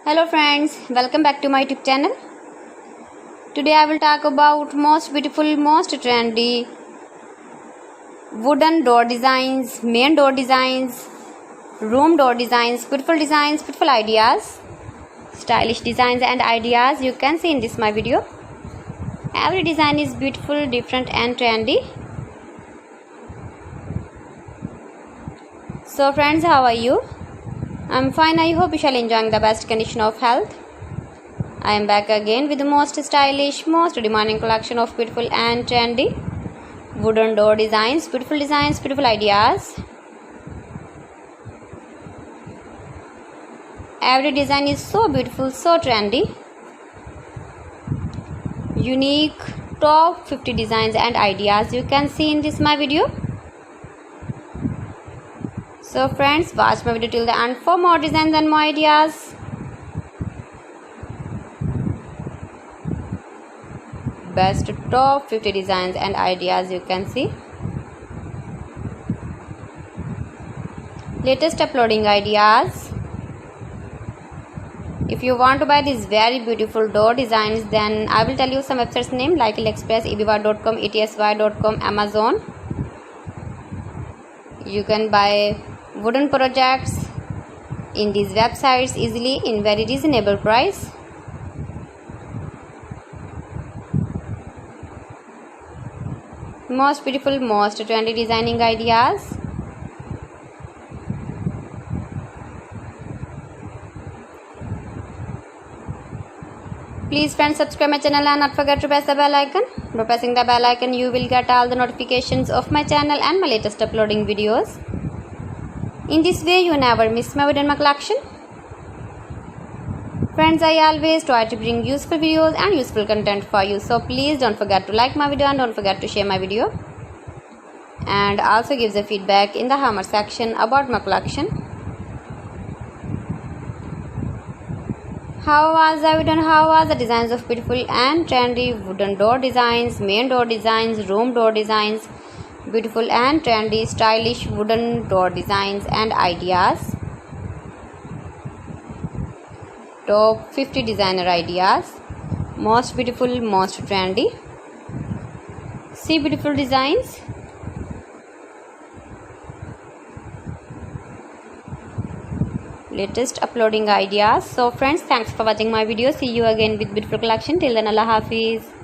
Hello friends, welcome back to my YouTube channel. Today I will talk about most beautiful, most trendy wooden door designs, main door designs, room door designs, beautiful ideas, stylish designs and ideas you can see in this my video. Every design is beautiful, different and trendy. So friends, how are you? I'm fine. I hope you shall enjoying the best condition of health. I am back again with the most stylish, most demanding collection of beautiful and trendy wooden door designs, beautiful ideas. Every design is so beautiful, so trendy. Unique top 50 designs and ideas you can see in this my video. So friends, watch my video till the end for more designs and more ideas. Best top 50 designs and ideas you can see. Latest uploading ideas. If you want to buy these very beautiful door designs, then I will tell you some websites name like AliExpress, eBay.com, etsy.com, Amazon. You can buy wooden projects in these websites easily in very reasonable price. Most beautiful, most trendy designing ideas. Please friends, subscribe my channel and not forget to press the bell icon. By pressing the bell icon you will get all the notifications of my channel and my latest uploading videos. In this way you never miss my video in my collection. Friends, I always try to bring useful videos and useful content for you. So please don't forget to like my video and don't forget to share my video. And also give the feedback in the hammer section about my collection. How was the video and how was the designs of beautiful and trendy wooden door designs, main door designs, room door designs, beautiful and trendy stylish wooden door designs and ideas. Top 50 designer ideas. Most beautiful, most trendy. See beautiful designs. Latest uploading ideas. So friends, thanks for watching my video. See you again with beautiful collection. Till then, Allah Hafiz.